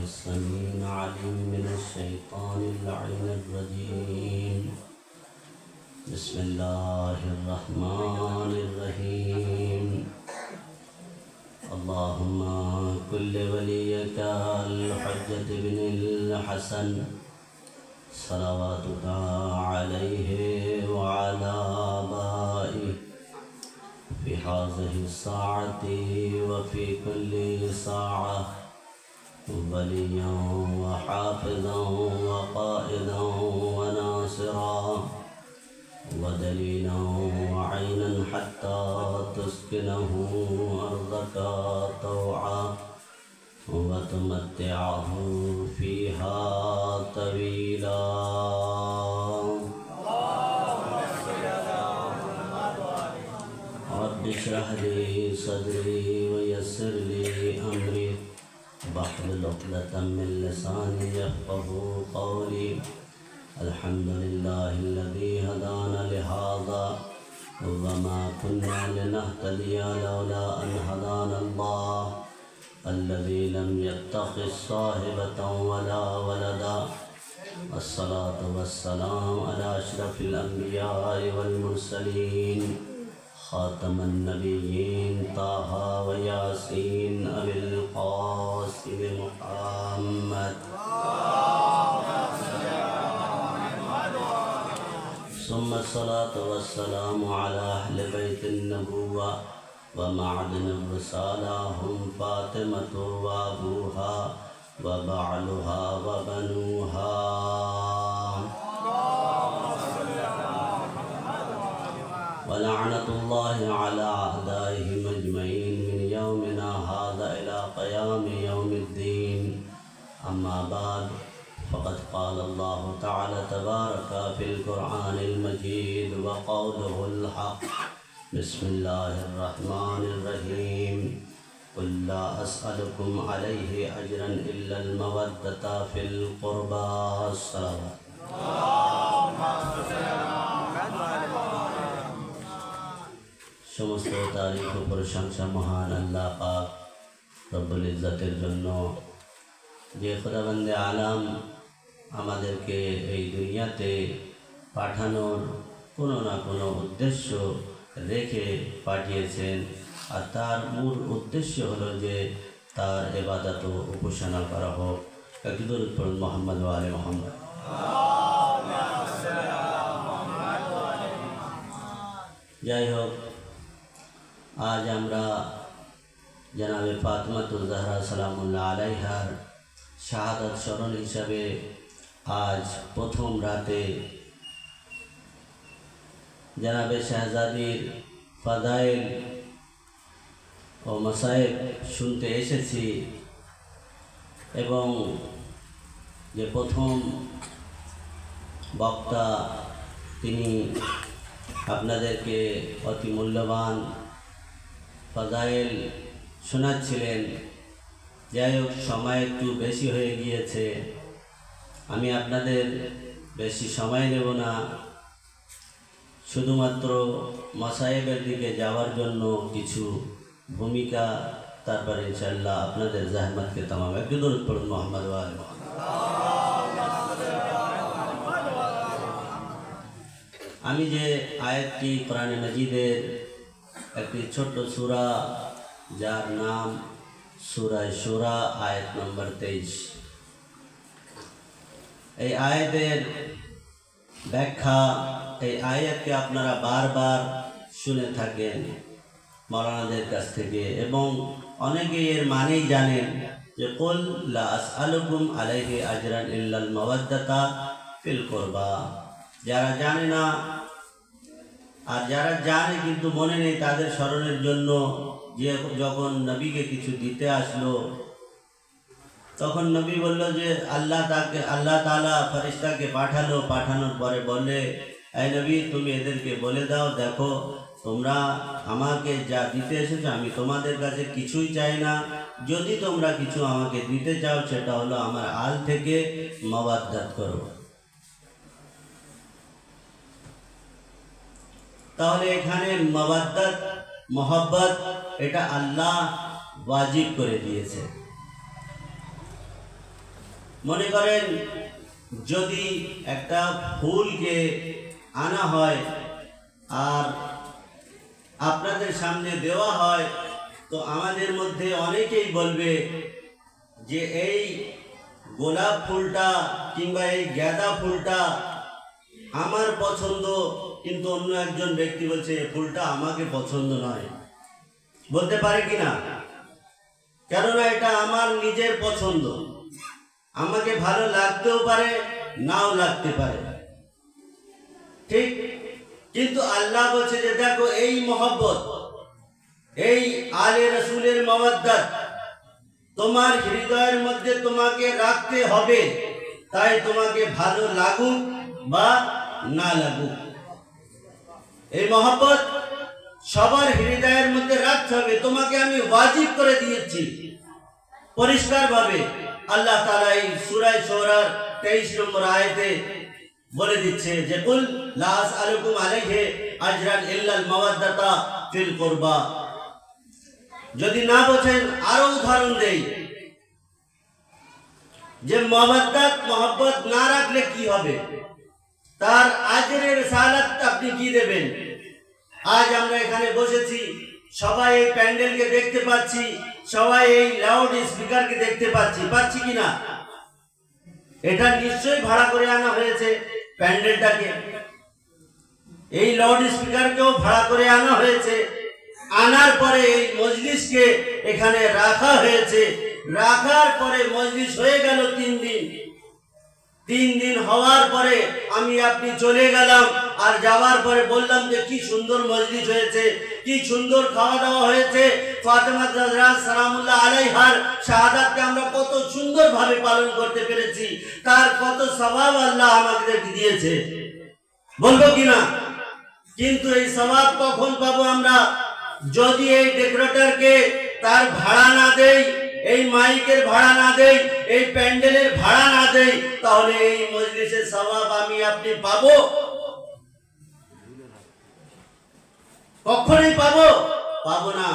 السميع العليم من الشيطان اللعين الرجيم. بسم الله الرحمن الرحيم. اللهم كل وليك الحجة بن الحسن صلواتك عليه وعلى آبائه في هذه الساعة وفي كل ساعة وليا وحافظا وقائدا وناصرا ودليلا وعينا حتى تسكنه أرضك طوعا وتمتعه فيها طويلا. رب اشرح لي صدري ويسر لي أمري واحلل عقدة من لساني يفقهوا قولي. الحمد لله الذي هدانا لهذا وما كنا لنهتدي لولا أن هدانا الله الذي لم يتخذ صاحبة ولا ولدا. الصلاة والسلام على أشرف الأنبياء والمرسلين خاتم النبيين طه وياسين أبي القاسم محمد ثم الصلاة والسلام على أهل بيت النبوة ومعدن الرسالة هم فاطمة وأبوها وبعلها وبنوها. ولعنة الله على أعدائهم أجمعين من يومنا هذا إلى قيام يوم الدين. أما بعد فقد قال الله تعالى تبارك في القرآن المجيد وقوله الحق. بسم الله الرحمن الرحيم. قل لا أسألكم عليه أجرا إلا المودة في القربى. الصلاة সমস্ত তারিফ ও প্রশংসা মহান আল্লাহ পাক রব্বুল ইজ্জতের জন্য, যে খোদাবন্দে আলাম আমাদেরকে এই দুনিয়াতে পাঠানোর কোনো না কোনো উদ্দেশ্য রেখে পাঠিয়েছেন। আর তার মূল উদ্দেশ্য হলো যে তার ইবাদত ও উপাসনা করা হোক। একদুর পড়ুন মোহাম্মদ ওয়া আলে মোহাম্মদ। যাই হোক, আজ আমরা জনাবে ফাতিমাতুজ জাহরা সালামুল্লাহ আলাইহার শাহাদাত স্মরণ হিসাবে আজ প্রথম রাতে জনাবে শাহজাদির ফাদাইল ও মাসায়েব শুনতে এসেছি এবং যে প্রথম বক্তা তিনি আপনাদেরকে অতি মূল্যবান ফাদাইল শোনাচ্ছিলেন। যাই হোক, সময় একটু বেশি হয়ে গিয়েছে, আমি আপনাদের বেশি সময় নেব না। শুধুমাত্র মাসায়েবের দিকে যাওয়ার জন্য কিছু ভূমিকা, তারপরে ইনশাআল্লাহ আপনাদের জাহমাতকে তামাম। একটু দরুদ পড়ুন মোহাম্মদ ওয়া আলে মোহাম্মদ। আমি যে আয়াতটি কোরআনে মাজিদের একটি ছোট্ট সূরা, যার নাম সূরা শুরা, আয়াত নম্বর 23, এই আয়াতের ব্যাখ্যা, এই আয়াতকে আপনারা বারবার শুনে থাকেন মাওলানাদের কাছ থেকে এবং অনেকে এর মানেই জানেন যে কুল লা আসআলুকুম আলাইহি আজরান ইল্লাল মাওয়াদ্দাতা ফিল কুরবা। যারা জানে না আর যারা জানে কিন্তু মনে নেই, তাদের স্মরণের জন্য যে যখন নবীকে কিছু দিতে আসলো, তখন নবী বলল যে আল্লাহ তাআলা ফেরেশতাকে পাঠানোর পরে বললে, এই নবী তুমি এদেরকে বলে দাও, দেখো তোমরা আমাকে যা দিতে এসেছো আমি তোমাদের কাছে কিছুই চাই না, যদি তোমরা কিছু আমাকে দিতে চাও সেটা হলো আমার আল থেকে মাওয়াদ্দাত করো। তাহলে এখানে মাওয়াদ্দাত মোহাব্বত এটা আল্লাহ ওয়াজিব করে দিয়েছে। মনে করেন যদি একটা ফুলকে আনা হয় আর আপনাদের সামনে দেওয়া হয়, তো আমাদের মধ্যে অনেকেই বলবে যে এই গোলাপ ফুলটা কিংবা এই গাঁদা ফুলটা আমার পছন্দ, কিন্তু অন্য একজন ব্যক্তি বলছে এই ফুলটা আমাকে পছন্দ নয়। বলতে পারে কিনা? কেননা এটা আমার নিজের পছন্দ, আমাকে ভালো লাগতেও পারে, নাও লাগতে পারে, ঠিক। কিন্তু আল্লাহ বলছে যে দেখো এই মহব্বত, এই আলে রসুলের মাওয়াদ্দাত তোমার হৃদয়ের মধ্যে তোমাকে রাখতে হবে, তাই তোমাকে ভালো লাগুক বা না লাগুক, এই মহব্বত সবার হৃদয়ের মধ্যে রাখতে হবে। তোমাকে আমি ওয়াজিব করে দিয়েছি পরিষ্কার ভাবে। আল্লাহ তাআলা এই সূরা শুআরার 23 নম্বর আয়াতে বলে দিচ্ছে যে কুল লা আসআলুকুম আলাইহি আজরান ইল্লাল মাওয়াদ্দাতা ফিল কুরবা। যদি না বোঝেন আরো উদাহরণ দেই যে মাওয়াদ্দাত মহব্বত না রাখলে কি হবে, তার আজরের সালাত আপনি কি দেবেন? আজ আমরা এখানে বসেছি, সবাই এই প্যান্ডেলকে দেখতে পাচ্ছি, সবাই এই লাউড স্পিকারকে দেখতে পাচ্ছি কিনা? এটা নিশ্চয়ই ভাড়া করে আনা হয়েছে প্যান্ডেলটাকে, এই লাউড স্পিকারকেও ভাড়া করে আনা হয়েছে। আনার পরে এই মজলিসকে এখানে রাখা হয়েছে, রাখার পরে মজলিস হয়ে গেল 3 দিন। 3 দিন হওয়ার পরে আমি আপনি চলে গেলাম, আর যাওয়ার পরে বললাম যে কি সুন্দর মজলিস হয়েছে, কি সুন্দর খাওয়া দাওয়া হয়েছে, ফাতেমা জাহরা সালামুল্লাহ আলাইহার শাহাদাতকে আমরা কত সুন্দর ভাবে পালন করতে পেরেছি, তার কত সওয়াব আল্লাহ আমাদের দিয়েছে, বলবো কিনা? কিন্তু এই সওয়াব কখন পাবো আমরা? যদি এই ডেকোরেটরকে তার ভাড়া না দেই, এই মাইকের ভাড়া না দেই, এই প্যান্ডেলের ভাড়া না দেই, তাহলে এই মজলিসের সওয়াব আমি আপনি পাবো? কখনোই পাবো না।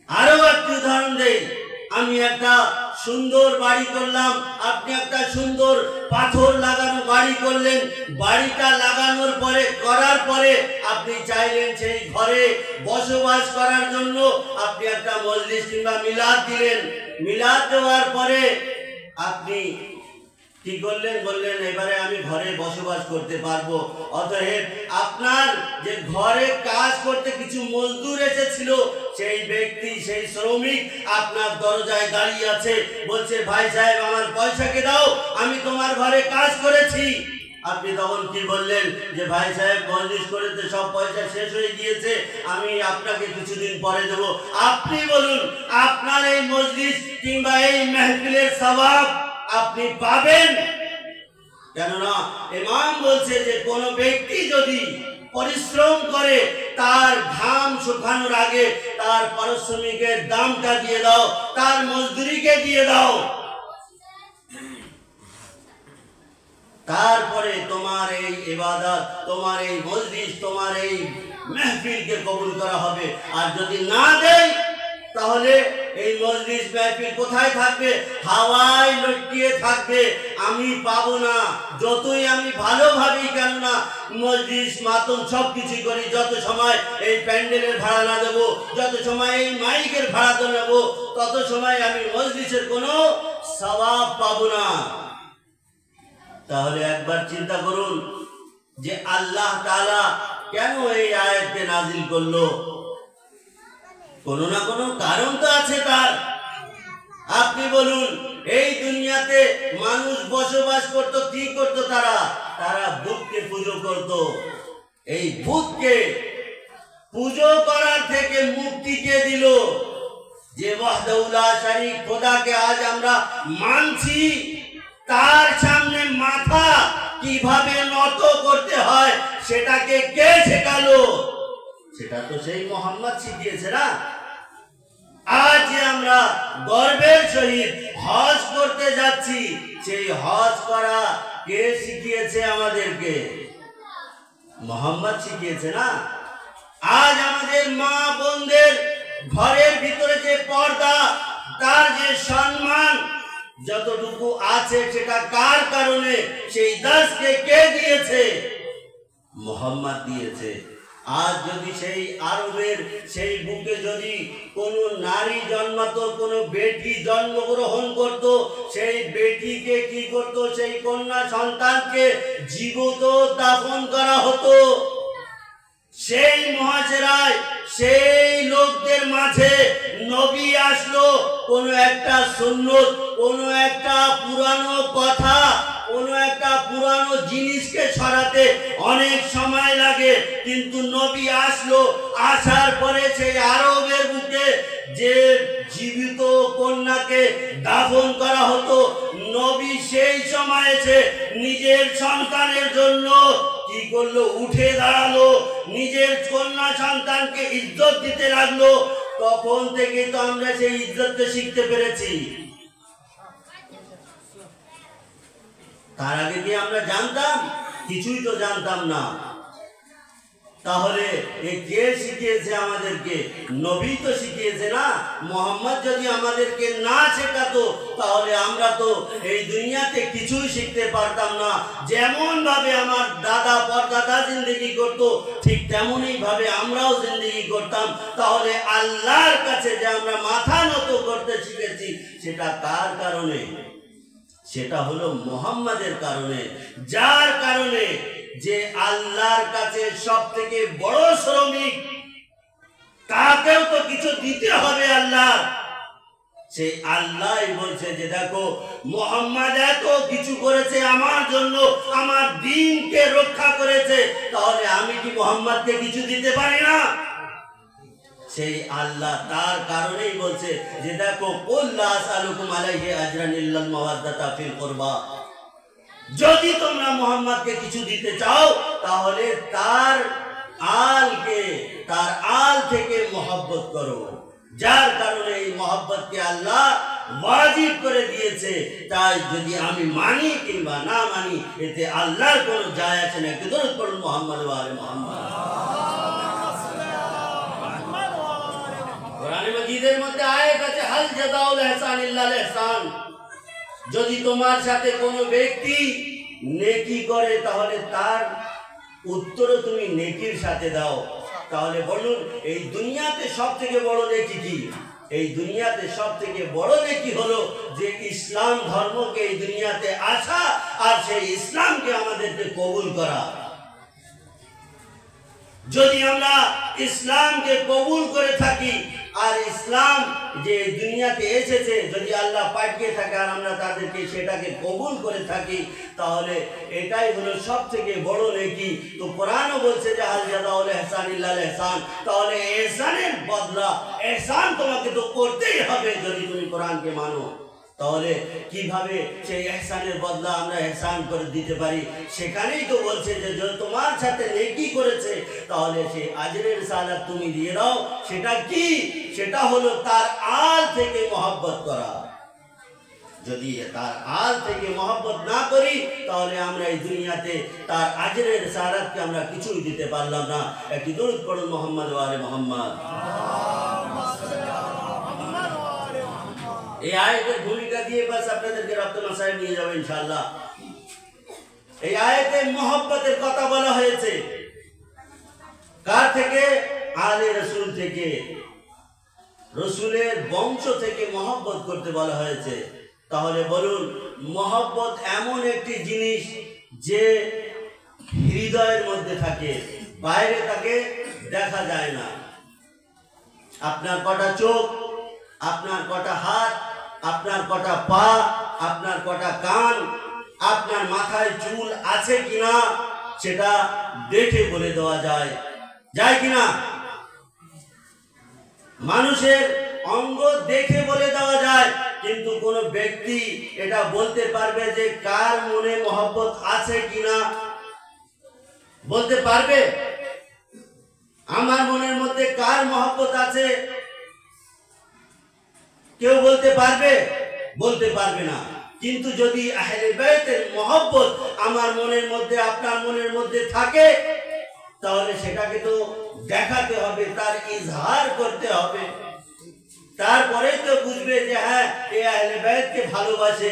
আরো একটি উদাহরণ দেই, আমি একটা সুন্দর বাড়ি করলাম, আপনি একটা সুন্দর পাথর লাগানো বাড়ি করলেন, বাড়িটা লাগানোর পরে করার পরে আপনি চাইলেন সেই ঘরে বসবাস করার জন্য, আপনি একটা মজলিস কিংবা মিলাদ দিলেন। মিলাদ দেওয়ার পরে আপনি কি করলেন? বললেন এবারে আমি ঘরে বসবাস করতে পারবো। অতএব আপনার যে ঘরে কাজ করতে কিছু মজদুর এসেছিল, সেই ব্যক্তি, সেই শ্রমিক আপনার দরজায় দাঁড়িয়ে আছে, বলছে ভাই সাহেব আমার পয়সাকে দাও, আমি তোমার ঘরে কাজ করেছি। আপনি তখন কি বললেন? যে ভাই সাহেব মজলিস করে তো সব পয়সা শেষ হয়ে গিয়েছে, আমি আপনাকে কিছুদিন পরে দেব। আপনি বলুন, আপনার এই মজলিস কিংবা এই মাহফিলের সওয়াব আপনি পাবেন? কেননা ইমাম বলছে যে কোন ব্যক্তি যদি পরিশ্রম করে, তার ঘাম শুকানোর আগে তার পারিশ্রমিকের দামটা দিয়ে দাও, তার মজদুরিকে দিয়ে দাও, তারপরে তোমার এই ইবাদত, তোমার এই মজলিস, তোমার এই মাহফিলকে কবুল করা হবে। আর যদি না দেয়, তাহলে এই মজলিস মাহফিল কোথায় থাকবে? হাওয়ায় লটকিয়ে থাকবে, আমি পাবো না। যতই আমি ভালোভাবে কেন না মজলিস মাতম সবকিছু করি, যত সময় এই প্যান্ডেলের ভাড়া না দেবো, যত সময় এই মাইকের ভাড়া তো নেবো, তত সময় আমি মজলিসের কোনো সওয়াব পাবো না। তাহলে একবার চিন্তা করুন যে আল্লাহ তাআলা কেন এই আয়াতকে নাজিল করলো? কোনো না কোনো কারণ তো আছে তার। আপনি বলুন, এই দুনিয়াতে মানুষ বসবাস করত, কি করত? তারা বুতকে পুজো করত। এই বুতকে পুজো করার থেকে মুক্তি কে দিল? যে ওয়াহদাহু লা শারীক খোদাকে আজ আমরা মানছি, তার সামনে মাথা কিভাবে নত করতে হয় সেটাকে কে শেখালো? সেটা তো সেই মোহাম্মদ শিখিয়েছে না। আজ আমরা গর্বের সহিত হজ করতে যাচ্ছি, সেই হজ করা কে শিখিয়েছে আমাদেরকে? মোহাম্মদ শিখিয়েছে না। আজ আমাদের মা বোনদের ঘরের ভিতরে যে পর্দা, তার যে সম্মান, যতটুকু আছে সেটা কার কারণে, সেই দাসকে কে দিয়েছে? মুহাম্মদ দিয়েছে। আজ যদি সেই আরবের সেই বুকে যদি কোনো নারী জন্মাতো, কোনো বেটি জন্মগ্রহণ করত, সেই বেটিকে কি করত? সেই কন্যা সন্তানকে জীবিত দাফন করা হতো। সেই মহাজেরায় সেই লোকদের মাঝে নবী আসলো, কোনো একটা সুন্নত, কোনো একটা পুরানো কথা, কোনো একটা পুরানো জিনিসকে ছড়াতে অনেক সময় লাগে, কিন্তু নবী আসলো। আসার পরে সেই আরবের বুকে যে জীবিত কন্যাকে দাফন করা হতো, নবী সেই সময় এসে নিজের সন্তানের জন্য কি করলো? উঠে দাঁড়ালো, নিজের কন্যা সন্তানকে ইজ্জত দিতে লাগলো। তখন থেকে তো আমরা সেই ইজ্জতকে শিখতে পেরেছি। তার আগে কি আমরা জানতাম? কিছুই তো জানতাম না। তাহলে কে শিখিয়েছে আমাদেরকে? নবী তো শিখিয়েছে না? মুহাম্মদ যদি আমাদেরকে না শেখাতো তাহলে আমরা তো এই দুনিয়াতে কিছুই শিখতে পারতাম না। যেমন ভাবে আমার দাদা পরদাদা জিন্দেগি করত, ঠিক তেমনই ভাবে আমরাও জিন্দেগি করতাম। তাহলে আল্লাহর কাছে যে আমরা মাথা নত করতে শিখেছি, সেটা কার কারণে? সেটা হলো মুহাম্মাদের কারণে। যার কারণে যে আল্লাহর কাছে সব থেকে বড় শ্রমিক, তাকেও তো কিছু দিতে হবে আল্লাহ। সেই আল্লাহ বলছে যে দেখো মুহাম্মদ এত কিছু করেছে আমার জন্য, আমার দ্বীনকে রক্ষা করেছে, তাহলে আমি কি মুহাম্মদকে কিছু দিতে পারি না? সেই আল্লাহ তার কারণেই বলছে যে দেখো কুল লা আসআলুকুম আলাইহি আজরান ইল্লাল মাওয়াদ্দাতা ফিল কুরবা। যদি তোমরা মুহাম্মদকে কিছু দিতে চাও তাহলে তার আল থেকে মহব্বত করো। যার কারণে এই মহব্বতকে আল্লাহ ওয়াজিব করে দিয়েছে। তাই যদি আমি মানি কিংবা না মানি, এতে আল্লাহর কোনো যায় আসে না। একটু দরুদ পড়ুন মুহাম্মদ ওয়া আলে মুহাম্মদ। কোরআনে মাজিদের মধ্যে আয়াত আছে, হাল জাযাউল ইহসান ইল্লাল ইহসান। যদি তোমার সাথে কোনো ব্যক্তি নেকি করে তাহলে তার উত্তরও তুমি নেকির সাথে দাও। তাহলে বলুন এই দুনিয়াতে সব থেকে বড় নেকি কি? এই দুনিয়াতে সব থেকে বড় নেকি হলো যে ইসলাম ধর্মকে এই দুনিয়াতে আসা আর সেই ইসলামকে আমাদেরকে কবুল করা। যদি আমরা ইসলামকে কবুল করে থাকি আর ইসলাম যে দুনিয়াতে এসেছে যদি আল্লাহ পাঠিয়ে থাকে আর আমরা তাদেরকে সেটাকে কবুল করে থাকি, তাহলে এটাই হলো সব থেকে বড় নেকি। তো কোরআনও বলছে যে হাল জাযাউল ইহসান ইল্লাল ইহসান। তাহলে ইহসানের বদলা ইহসান তোমাকে তো করতেই হবে যদি তুমি কোরআনকে মানো। তাহলে কিভাবে সেই ইহসানের বদলা আমরা ইহসান করে দিতে পারি? সেখানেই তো বলছে যে তোমার সাথে নেকি করেছে তাহলে সেই আজরের সালাত তুমি দিয়ে দাও। সেটা কি? সেটা হলো তার আল থেকে মহব্বত করা। যদি তার আল থেকে মহব্বত না করি তাহলে আমরা এই দুনিয়াতে তার আজরের সালাতকে আমরা কিছুই দিতে পারলাম না। একটি দরুদ পড়ুন মুহাম্মদ ওয়া আলে মুহাম্মদ। এই আয়াতের ভূমিকা দিয়ে বাস আপনাদেরকে রপ্তনা সাহেব নিয়ে যাবে ইনশাআল্লাহ। এই আয়াতে মহব্বতের কথা বলা হয়েছে। কার থেকে? আলে রসুল থেকে, রসুলের বংশ থেকে মহব্বত করতে বলা হয়েছে। তাহলে বলুন মহব্বত এমন একটি জিনিস যে হৃদয়ের মধ্যে থাকে, বাইরে তাকে দেখা যায় না। আপনার কটা চোখ, আপনার কটা হাত, আপনার কটা পা, আপনার কটা কান, আপনার মাথায় চুল আছে কিনা সেটা দেখে বলে দেওয়া যায়, যায় কিনা? মানুষের অঙ্গ দেখে বলে দেওয়া যায়, কিন্তু কোন ব্যক্তি এটা বলতে পারবে যে কার মনে মহব্বত আছে কিনা? বলতে পারবে? আমার মনের মধ্যে কার মহব্বত আছে কেউ বলতে পারবে? বলতে পারবে না। কিন্তু যদি আহলে বাইতের মহব্বত আমার মনের মধ্যে আপনার মনের মধ্যে থাকে তাহলে সেটাকে তো দেখাতে হবে, তার ইজহার করতে হবে। তারপরে তো বুঝবে যে হ্যাঁ এ আহলে বাইতকে ভালোবাসে।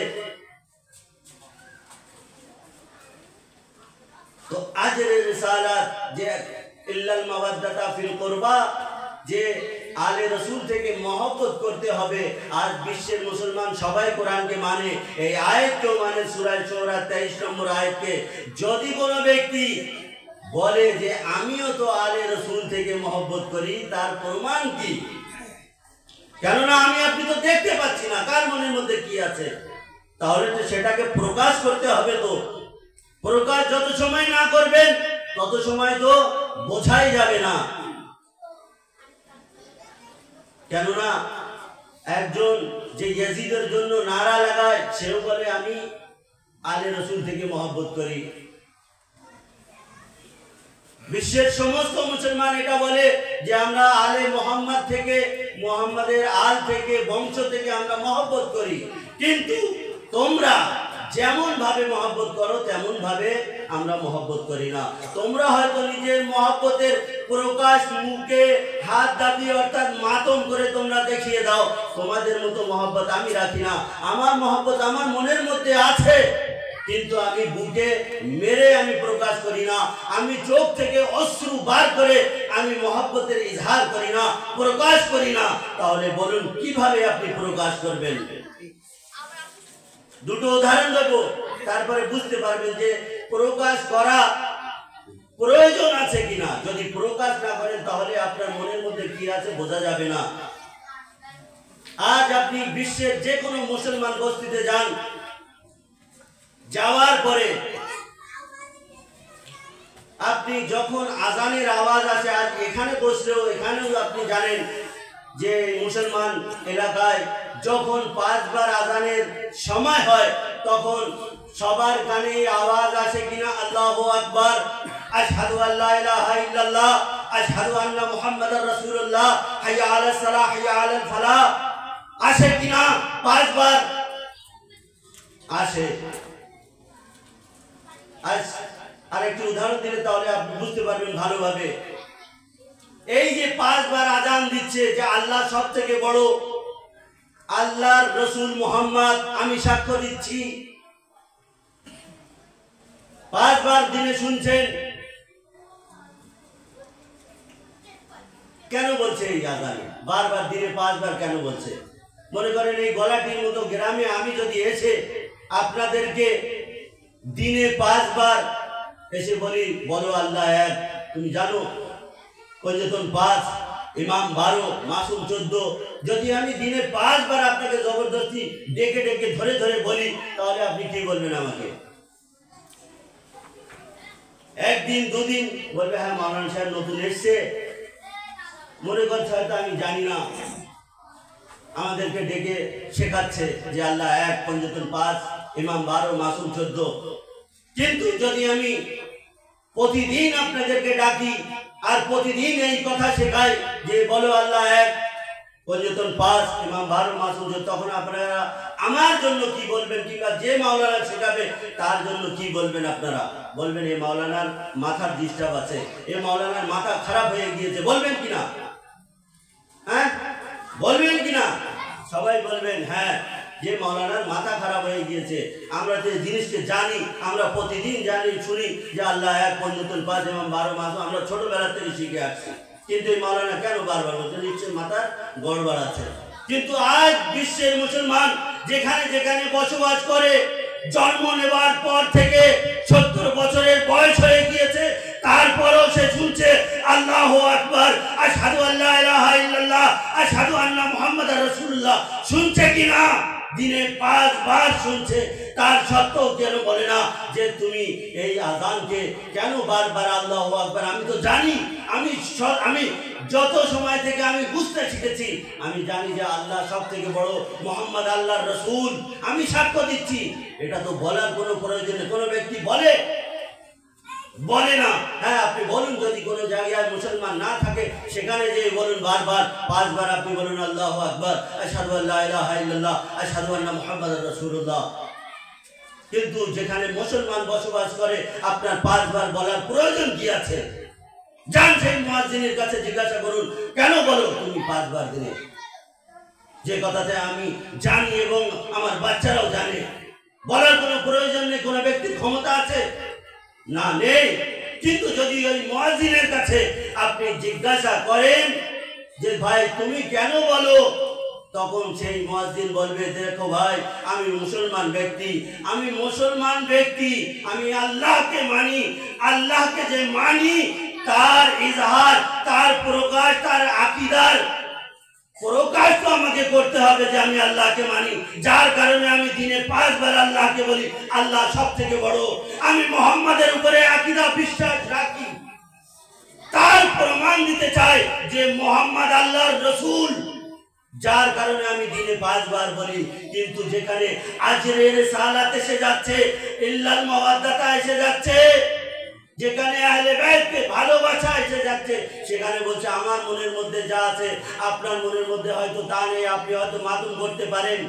তো আজরে রিসালাত যে ইল্লাল মাওয়াদ্দাতা ফিল কুরবা, যে আলে রসুল থেকে মহব্বত করতে হবে। আজ বিশ্বের মুসলমান সবাই কোরআনকে মানে, এই আয়াতকেও মানে, সূরা শুরা 23 নম্বর আয়াতকে। যদি কোনো ব্যক্তি বলে যে আমিও তো আলে রসুল থেকে মহব্বত করি, তার প্রমাণ কি? কেননা আমি আপনি তো দেখতে পাচ্ছি না কার মনের মধ্যে কি আছে, তাহলে তো সেটাকে প্রকাশ করতে হবে। তো প্রকাশ যত সময় না করবেন তত সময় তো বোঝাই যাবে না। কেননা একজন যে ইয়াজিদের জন্য নারা লাগায়, সেও বলে আমি আলে রসুল থেকে মহব্বত করি। বিশ্বের সমস্ত মুসলমান এটা বলে যে আমরা আলে মোহাম্মদ থেকে, মোহাম্মদের আল থেকে, বংশ থেকে আমরা মহব্বত করি। কিন্তু তোমরা যেমন ভাবে মহব্বত করো তেমন ভাবে আমরা মহব্বত করি না। তোমরা হয়তো নিজের মহব্বতের প্রকাশ মুখে হাত দাবি অর্থাৎ মাতম করে তোমরা দেখিয়ে দাও। তোমাদের মতো মহব্বত আমি রাখি না। আমার মহব্বত আমার মনের মধ্যে আছে, কিন্তু আমি বুকে মেরে আমি প্রকাশ করি না। আমি চোখ থেকে অশ্রু বার করে আমি মহব্বতের ইজহার করি না, প্রকাশ করি না। তাহলে বলুন কিভাবে আপনি প্রকাশ করবেন? দুটো উদাহরণ দেব, তারপরে বুঝতে পারবেন যে প্রকাশ করা প্রয়োজন আছে কিনা। যদি প্রকাশ না করেন তাহলে আপনার মনের মধ্যে কি আছে বোঝা যাবে না। আজ আপনি বিশ্বের যে কোনো মুসলমান বস্তিতে যান, যাওয়ার পরে আপনি যখন আজানের আওয়াজ আসে, আজ এখানে বসলেও এখানেও আপনি জানেন যে মুসলমান এলাকায় যখন 5 বার আজানের সময় হয় তখন সবার কানে আওয়াজ আসে কিনা, আল্লাহু আকবার, আশহাদু আল্লা ইলাহা ইল্লাল্লাহ, আশহাদু আন্না মুহাম্মাদার রাসূলুল্লাহ, হাইয়া আলাস সালাহ, হাইয়া আলাল ফালাহ, আসে কিনা? 5 বার আসে। আরেকটি উদাহরণ দিলে তাহলে আপনি বুঝতে পারবেন ভালোভাবে। এই যে 5 বার আজান দিচ্ছে যে আল্লাহ সব থেকে বড়, আল্লাহর রসুল মুহাম্মদ আমি সাক্ষ্য দিচ্ছি, 5 বার দিনে শুনছেন। কেন বলছে এই আজান বারবার দিনে 5 বার কেন বলছে? মনে করেন এই গলাটির মতো গ্রামে আমি যদি এসে আপনাদেরকে দিনে 5 বার এসে বলি বলো আল্লাহ এক, তুমি জানো পঞ্জতন 5, ইমাম 12, মাসুম 14, যদি আমি দিনে 5 বার আপনাকে জবরদস্তি ডেকে ডেকে ধরে ধরে বলি, তাহলে আপনি কি বলবেন আমাকে? একদিন দুদিন বলবে হ্যাঁ মাওলানা সাহেব নতুন এসছে, মনে করছে হয়তো আমি জানি না, আমাদেরকে ডেকে শেখাচ্ছে যে আল্লাহ এক, পঞ্জতন 5, ইমাম 12, মাসুম 14। কিন্তু যদি আমি প্রতিদিন আপনাদেরকে ডাকি আর প্রতিদিন এই কথা শেখাই যে বলো আল্লাহ এক, পঞ্জতন 5, ইমাম 12, মাসুম 14, তখন আপনারা আমার জন্য কি বলবেন? কিংবা যে মাওলানা শেখাবে তার জন্য কি বলবেন? আপনারা বলবেন এই মাওলানার মাথার ডিস্টার্ব আছে, এই মাওলানার মাথা খারাপ হয়ে গিয়েছে, বলবেন কিনা? হ্যাঁ বলবেন কিনা? সবাই বলবেন হ্যাঁ, যে মাওলানার মাথা খারাপ হয়ে গিয়েছে। আমরা যে জিনিসকে জানি, আমরা প্রতিদিন জানি শুনি যে আল্লাহ এক, পঞ্জতন 5, ইমাম 12, মাসুম, আমরা ছোটবেলা থেকে শিখে আসছি। কিন্তু এই মাওলানা কেন বারবার বলছে? নিশ্চয় মাথা গড়বড় আছে। কিন্তু আজ বিশ্বের মুসলমান যেখানে যেখানে বসবাস করে, জন্ম নেবার পর থেকে 70 বছরের বয়স হয়ে গিয়েছে, তারপরেও সে শুনছে আল্লাহু আকবার, আশহাদু আল্লা ইলাহা ইল্লাল্লাহ, আশহাদু আন্না মুহাম্মাদার রাসূলুল্লাহ। শুনছে কিনা? দিনে 5 বার শুনছে। তার সত্ত্বেও কেন বলে না যে তুমি এই আযানকে কেন বারবার আল্লাহু আকবার? আমি তো জানি, আমি যত সময় থেকে আমি বুঝতে শিখেছি, আমি জানি যে আল্লাহ সব থেকে বড়, মুহাম্মদ আল্লাহর রসুল, আমি সাক্ষ্য দিচ্ছি। এটা তো বলার কোনো প্রয়োজন নেই। কোনো ব্যক্তি বলে না। হ্যাঁ আপনি বলুন, যদি কোনো জায়গায় মুসলমান না থাকে সেখানে যে বলুন বারবার 5 বার আপনি বলুন আল্লাহু আকবার, আশহাদু আল্লা ইলাহা ইল্লাল্লাহ, আশহাদু আন্না মুহাম্মাদার রাসূলুল্লাহ। কিন্তু যেখানে মুসলমান বসবাস করে আপনার 5 বার বলার প্রয়োজন কি আছে? যান সেই মুয়াজ্জিনের কাছে জিজ্ঞাসা করুন, কেন বলো তুমি 5 বার দিনে? যে কথাতে আমি জানি এবং আমার বাচ্চারাও জানে। বলার কোনো প্রয়োজন নেই। কোনো ব্যক্তির ক্ষমতা আছে না, নেই। কিন্তু যদি ওই মুয়াজ্জিনের কাছে আপনি জিজ্ঞাসা করেন যে ভাই তুমি কেন বলো, তখন সেই মুয়াজ্জিন বলবে দেখো ভাই আমি মুসলমান ব্যক্তি, আমি মুসলমান ব্যক্তি, আমি আল্লাহকে মানি। আল্লাহকে যে মানি তার ইজহার, তার প্রকাশ, তার আকীদার প্রকাশ তো আমাকে করতে হবে যে আমি আল্লাহকে মানি। যার কারণে আমি দিনে 5 বার আল্লাহকে বলি আল্লাহ সব থেকে বড়। আমি মুহাম্মাদের উপরে আকীদা বিশ্বাস রাখি, তার প্রমাণ দিতে চাই যে মুহাম্মদ আল্লাহর রাসূল। যার কারণে আমি দিনে 5 বার বলি। কিন্তু যেখানে আজরের সালাত এসে যাচ্ছে, ইল্লাল মাওয়াদ্দাতা এসে যাচ্ছে, যেখানে আহলে বাইতকে ভালোবাসা এসে যাচ্ছে, সেখানে বলছে আমার মনের মধ্যে যা আছে আপনার মনের মধ্যে হয়তো তা নেই। আপনি হয়তো মাতুম করতে পারেন,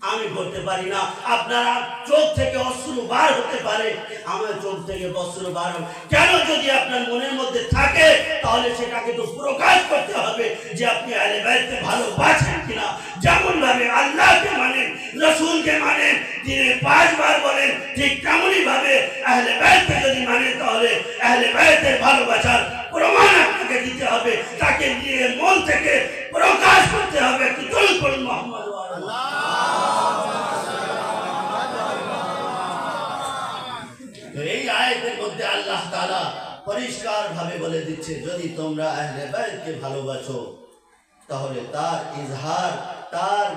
আমি করতে পারি না। আপনার চোখ থেকে অশ্রু বার হতে পারে, আমার চোখ থেকে অশ্রু বার হবে কেন? যদি আপনার মনের মধ্যে থাকে তাহলে সেটাকে তো প্রকাশ করতে হবে যে আপনি আহলে বাইতকে ভালোবাসেন কিনা। যেমন ভাবে আল্লাহকে মানেন, রাসূলকে মানেন, দিনে 5 বার বলেন, ঠিক তেমনই ভাবে আহলে বাইতকে যদি মানেন তাহলে আহলে বাইতের ভালোবাসার প্রমাণ আপনাকে দিতে হবে, তাকে নিয়ে মন থেকে প্রকাশ করতে হবে। একটু দরুদ পড়ুন মুহাম্মদ। এই আয়াতের মধ্যে আল্লাহ তাআলা পরিষ্কার ভাবে বলে দিচ্ছে যদি তোমরা আহলে বাইতকে ভালোবাসো তাহলে তার ইজহার, তার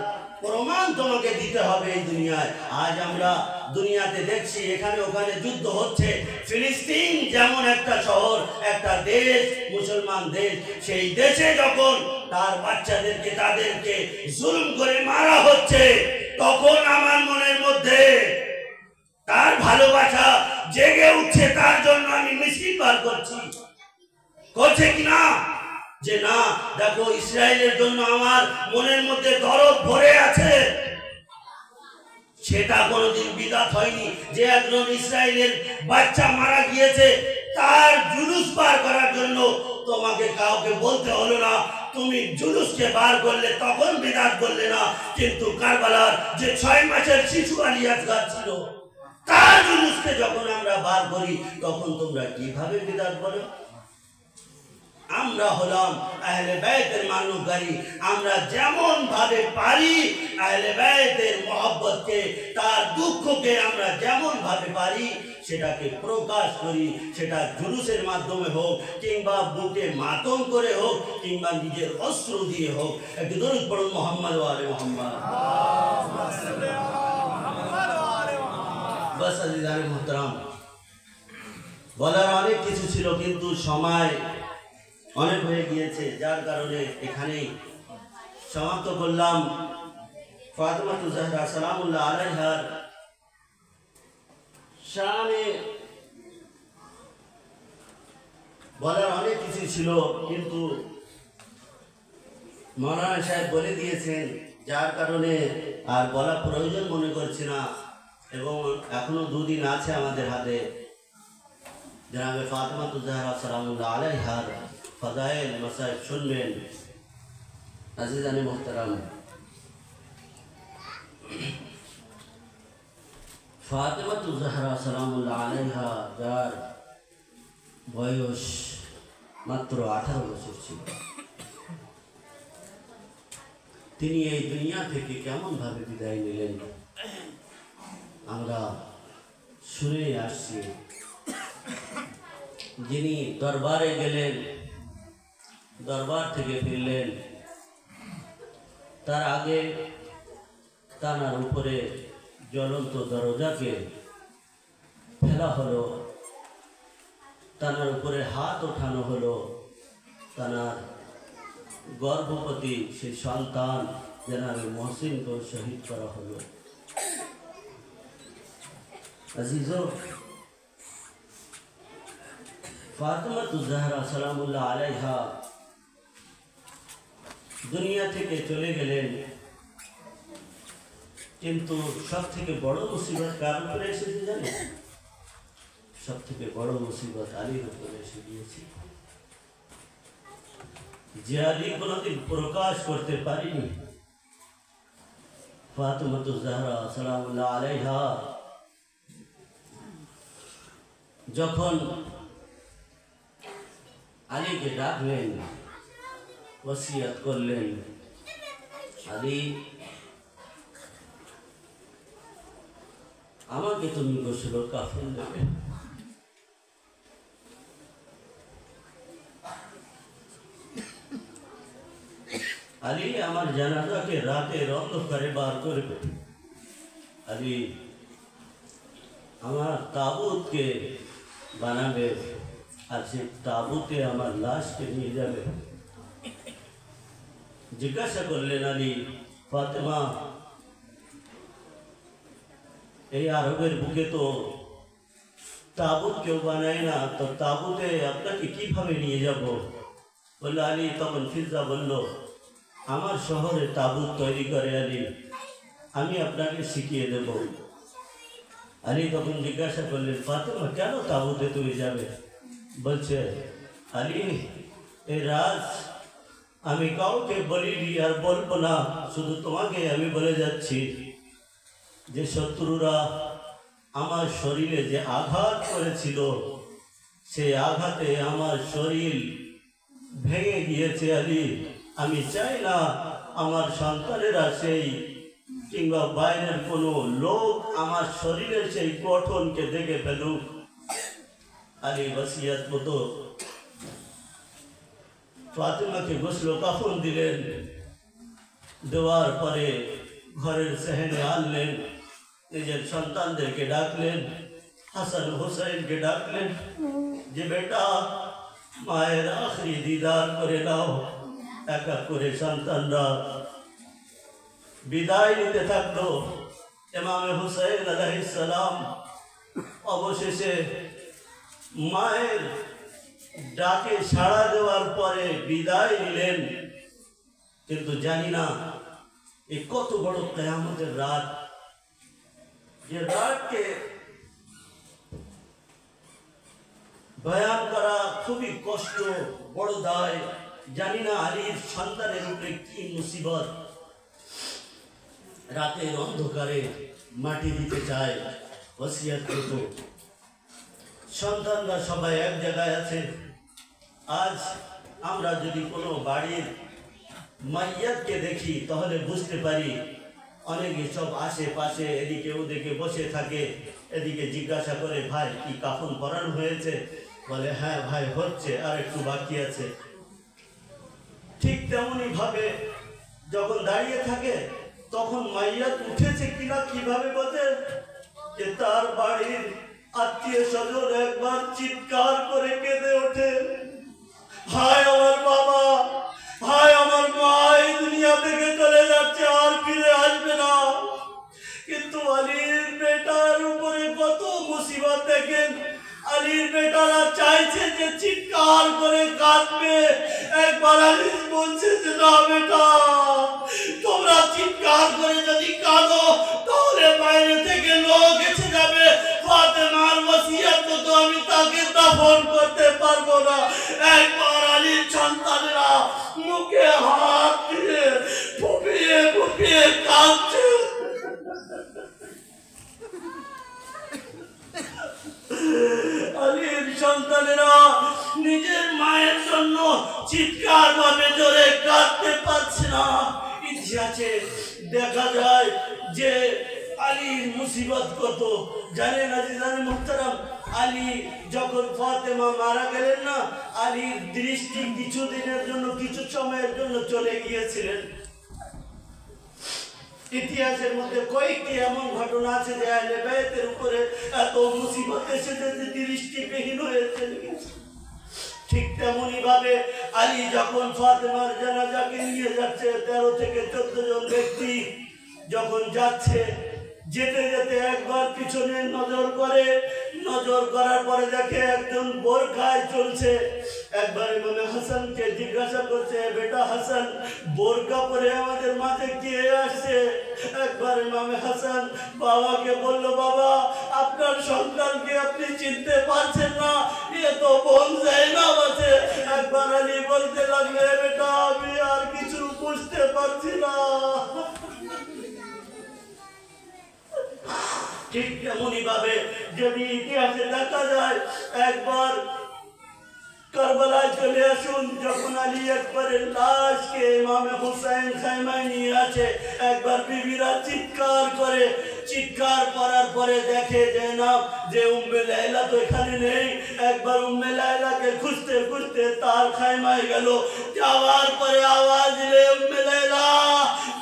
প্রমাণ তোমাকে দিতে হবে এই দুনিয়ায়। আজ আমরা দুনিয়াতে দেখছি এখানে ওখানে যুদ্ধ হচ্ছে। ফিলিস্তিন যেমন একটা শহর, একটা দেশ, মুসলমান দেশ, সেই দেশে যখন তার বাচ্চাদেরকে তাদেরকে জুলুম করে মারা হচ্ছে, তখন আমার মনের মধ্যে তার ভালোবাসা জেগে উঠছে। তার জন্য আমি মিছিল বার করছে কিনা যে না দেখো ইসরায়েলের জন্য আমার মনের মধ্যে দরদ ভরে আছে। সেটা কোনোদিন বিদাত হয়নি যে একজন ইসরায়েলের বাচ্চা মারা গিয়েছে, তার জুলুস বার করার জন্য তোমাকে কাউকে বলতে হলো না। তুমি জুলুসকে বার করলে তখন বিদাত করলে না। কিন্তু কারবালার যে 6 মাসের শিশু আলী আসগার ছিল, তার জুলুসকে যখন আমরা বার করি তখন তোমরা কিভাবে বিদাত বলো? আমরা হলাম আহলে বাইতের মানবকারী। আমরা যেমন ভাবে পারি আহলে বাইতের মহব্বতকে, তার দুঃখকে আমরা যেমন ভাবে পারি সেটাকে প্রকাশ করি। সেটা জুলুসের মাধ্যমে হোক, কিংবা বুকে মাতম করে হোক, কিংবা নিজের অস্ত্র দিয়ে হোক। একটু দরুদ পড়ুন মুহাম্মদ ওয়া আলে মুহাম্মদ। বাস আজিজানে মুহতারাম, বলার অনেক কিছু ছিল কিন্তু সময় অনেক হয়ে গিয়েছে, যার কারণে এখানেই সমাপ্ত করলাম। ফাতেমাতু জাহরা সালামুল্লাহ আলাইহার শানে বলার অনেক কিছু ছিল কিন্তু মাওলানা সাহেব বলে দিয়েছেন, যার কারণে আর বলা প্রয়োজন মনে করছি না। এবং এখনো 2 দিন আছে আমাদের হাতে। জনাবে ফাতেমাতু জাহরা সালামুল্লাহ আলাইহার ফাদায়েল মাসায়েব শুনবেন। আজিজানে মুহতারাম, ফাতেমাতু জাহরা সালামুল্লাহ আলাইহা যার বয়স মাত্র 18 বছর ছিল, তিনি এই দুনিয়া থেকে কেমন ভাবে বিদায় নিলেন আমরা শুনে আসছি। যিনি দরবারে গেলেন, দরবার থেকে ফিরলেন, তার আগে তানার উপরে জ্বলন্ত দরজাকে ফেলা হলো, তানার উপরে হাত ওঠানো হলো, তানার গর্ভবতী সেই সন্তান জনাবে মহসিনকে শহীদ করা হলো। আজিজো, ফাতেমাতু জাহরা সালামুল্লাহ আলাইহা দুনিয়া থেকে চলে গেলেন, কিন্তু সব থেকে বড় মুসিবত কার উপরে এসেছে জানেন? সব থেকে বড় মুসিবত আলীর উপরে এসে গিয়েছে। যে আলী কোনোদিন প্রকাশ করতে পারিনি, ফাতেমাতুজ জাহরা সালামুল্লাহ আলাইহা যখন আলীকে ডাকলেন, ওসিয়ত করলেন, আলী আমাকে তুমি গোসল ও কাফন দেবে। আলী আমার জানাজাকে রাতের অন্ধকারে বার করবে। আলী আমার তাবুতকে বানাবে, আর সে তাবুতে আমার লাশকে নিয়ে যাবে। জিজ্ঞাসা করলেন আলী, ফাতেমা এই আরবের বুকে তো তাবুত কেউ বানায় না, তো তাবুতে আপনাকে কিভাবে নিয়ে যাব? বললো আলী, তখন ফিরজা বলল, আমার শহরে তাবুত তৈরি করে আলী, আমি আপনাকে শিখিয়ে দেব। আলী তখন জিজ্ঞাসা করলেন, ফাতেমা কেন তাবুতে তুমি যাবে? বলছে, আলী এই রাজ আমি কাউকে বলিনি আর বলবো না, শুধু তোমাকে আমি বলে যাচ্ছি যে শত্রুরা আমার শরীরে যে আঘাত করেছিল, সেই আঘাতে আমার শরীর ভেঙে গিয়েছে আলী। আমি চাই না আমার সন্তানেরা সেই কিংবা বাইরের কোনো লোক আমার শরীরের সেই গঠনকে দেখে ফেলুক। আলী ওসিয়ত মতো ফাতেমাকে গোসল কাফন দিলেন। দেওয়ার পরে ঘরের সেহেনে আনলেন, নিজের সন্তানদেরকে ডাকলেন, হাসান হুসাইনকে ডাকলেন যে বেটা মায়ের আখরি দিদার করে নাও। এক এক করে সন্তানরা বিদায় নিতে থাকলো। ইমামে হুসাইন আলাইহিস সালাম অবশেষে মায়ের ডাকে সাড়া দেওয়ার পরে বিদায় নিলেন। কিন্তু জানি না এই কত বড় কিয়ামতের রাত, যে রাতকে বয়ান করা খুবই কষ্ট, বড় দায়। জানি না আলীর সন্তানের উপরে কি মুসিবত। রাতের অন্ধকারে মাটি দিতে চায়, ওসিয়ত করত। সন্তানরা সবাই এক জায়গায় আছে। আজ আমরা যদি কোনো বাড়ির মাইয়াতকে দেখি তাহলে বুঝতে পারি অনেকে সব আশেপাশে এদিকে ওদিকে বসে থাকে। এদিকে জিজ্ঞাসা করে, ভাই কি কাফন পরানো হয়েছে? বলে হ্যাঁ ভাই হচ্ছে, আর একটু বাকি আছে। ঠিক তেমনি ভাবে যখন দাঁড়িয়ে থাকে তখন মাইয়াত উঠেছে কিনা কিভাবে বোঝে? যে তার বাড়ির আত্মীয় স্বজন একবার চিৎকার করে কেঁদে ওঠে, ভাই আমার বাবা, ভাই আমার মা এই দুনিয়া থেকে চলে যাচ্ছে, আর ফিরে আসবে না। কিন্তু আলীর বেটার উপরে কত মুসিবত দেখেন। আলীর বেটারা চাইছে যে চিৎকার করে কাঁদবে। একবার আলী বলছে যে না বেটা, তোমরা চিৎকার করে যদি কাঁদো তাহলে বাইরে থেকে লোক এসে যাবে, ফাতেমার ওসিয়ত মতো আমি তাকে দাফন করতে পারবো না। একবার আলীর সন্তানেরা মুখে হাত দিয়ে ফুপিয়ে ফুপিয়ে কাঁদছে। আলীর সন্তানেরা নিজের মায়ের জন্য চিৎকার ভাবে জোরে কাঁদতে পারছে না। ইতিহাসে দেখা যায় যে আলীর মুসিবত কত জানেন আজিজান মুহতারাম। আলী যখন ফাতেমা মারা গেলেন না, আলীর দৃষ্টি কিছুদিনের জন্য, কিছু সময়ের জন্য চলে গিয়েছিলেন। ইতিহাসের মধ্যে কয়েকটি এমন ঘটনা আছে যে আহলে বাইতের উপরে এত মুসিবত এসেছে যে দৃষ্টিবিহীন হয়ে চলে গেছে। ঠিক তেমনি ভাবে আলী যখন ফাতেমার জানাজাকে নিয়ে যাচ্ছে, 13 থেকে 14 জন ব্যক্তি যখন যাচ্ছে, যেতে যেতে একবার পিছনে নজর করে, নজর করার পরে দেখে একজন বোরখায় চলছে। একবার ইমামে হাসানকে জিজ্ঞাসা করছে, বেটা হাসান, বোরকা পরে আমাদের মাঝে কে আসছে? একবার ইমামে হাসান বাবাকে বলল, বাবা আপনার সন্তানকে আপনি চিনতে পারছেন না, এ তো বোন যায়নাব আছে। একবার আলী বলতে লাগলে, বেটা আমি আর কিছু বুঝতে পারছি না। ঠিক তেমনই ভাবে যদি ইতিহাসে দেখা যায়, একবার কারবালায় চলে আসুন, যখন আলী আকবরের লাশকে ইমামে হুসাইন খাইমায় নিয়ে আসে, একবার বিবিরা চিৎকার করে, চিৎকার করার পরে দেখে যে না, যে উম্মে লায়লা তো এখানে নেই। একবার উম্মে লায়লাকে খুঁজতে খুঁজতে তার খাইমায় গেল, যাওয়ার পরে আওয়াজ দিলে, উম্মে লায়লা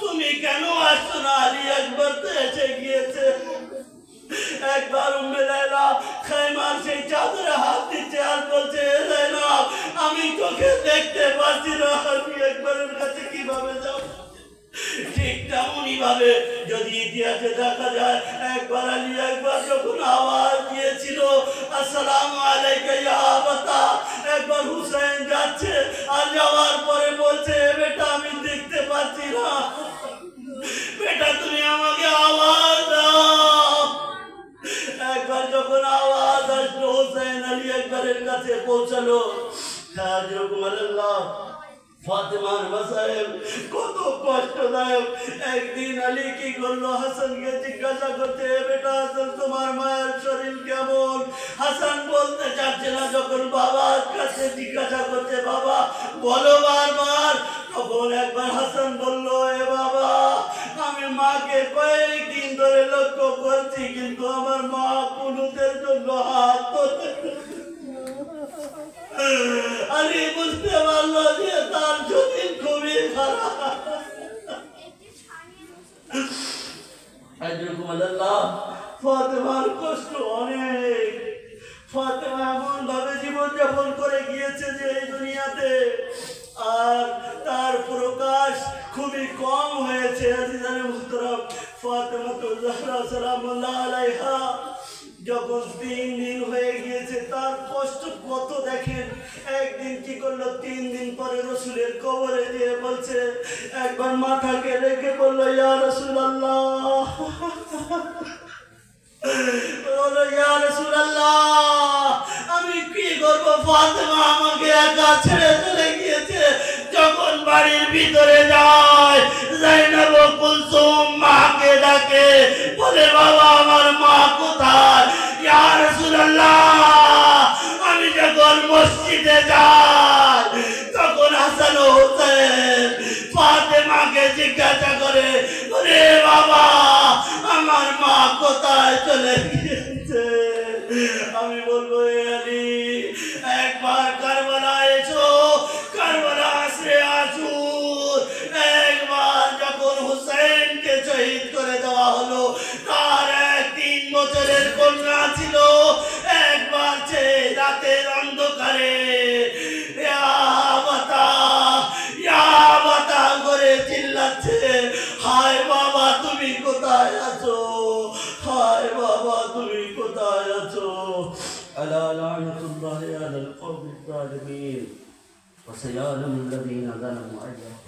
তুমি কেন আসছো না? আলী আকবর তো এসে গিয়েছে। একবার উম্মে লায়লা খাইমার সেই চাদরে হাত দিচ্ছে আর বলছে, জাইনাব আমি তোকে দেখতে পাচ্ছি না, আমি একবারের কাছে কিভাবে যাব? ঠিক তেমনই ভাবে যদি ইতিহাসে দেখা যায়, একবার আলী একবার যখন আওয়াজ দিয়েছিল আসসালামু আলাইকা ইয়া আবাতা, একবার হুসাইন যাচ্ছে আর যাওয়ার পরে বলছে, বেটা আমি দেখতে পাচ্ছি না, বেটা তুমি আমাকে আওয়াজ দাও। একবার যখন আওয়াজ আসলো, হুসাইন আলী একবারের কাছে পৌঁছালো। ফাতেমার মাসায়েব কত কষ্টদায়ক। একদিন আলী কি করলো, হাসানকে জিজ্ঞাসা করতে, বেটা হাসান তোমার মায়ের শরীর কেমন? হাসান বলতে চাচ্ছে না, যখন বাবার কাছে জিজ্ঞাসা করতে, বাবা বলো বারবার, তখন একবার হাসান বললো, এ বাবা আমি মাকে কয়েকদিন ধরে লক্ষ্য করছি, কিন্তু আমার মা কুনুতের জন্য হাত তুলতে। আলী বুঝতে পারলো যে তার শরীর খুবই খারাপ। ফাতেমার কষ্ট অনেক। ফাতেমা এমন ভাবে জীবনযাপন করে গিয়েছে যে এই দুনিয়াতে, আর তার প্রকাশ খুবই কম হয়েছে। আজিজানে মুহতারাম, ফাতেমাতুল জাহরা সালামুল্লাহ আলাইহা যখন 3 দিন হয়ে গিয়েছে, তার কষ্ট কত দেখেন। একদিন কি করলো, 3 দিন পরে রসুলের কবরে দিয়ে বলছে, একবার মাথাকে রেখে বললো, ইয়া রাসূলুল্লাহ, ইয়া রাসূলুল্লাহ আমি কি করবো? ফাতেমা আমাকে একা ছেড়ে চলে গিয়েছে। যখন বাড়ির ভিতরে যায়, যায়নাব কুলসুম মাকে ডাকে, বলে বাবা আমার মা কোথায়? ইয়া রাসূলুল্লাহ আমি যখন মসজিদে যাই, তখন হাসান ও হুসাইন ফাতেমাকে জিজ্ঞাসা করে, বলে বাবা আমার মা কোথায় চলে গিয়েছে? আমি বলবো, এ আলী একবার কারবালায় এসো, কারবালা আসরে আসুর। একবার যখন হুসাইনকে শহীদ করে দেওয়া হলো, তার 3 বছরের কন্যা ছিল। একবার সে রাতের অন্ধকারে করে চিল্লাচ্ছে, হায় বাবা তুমি কোথায় আছো? হায় বাবা তুমি কোথায় আছো? আলা লানাতুল্লাহি আলাল কওমিল যালিমিন ওয়া সায়ালামুল লাযীনা যালামু আইয়া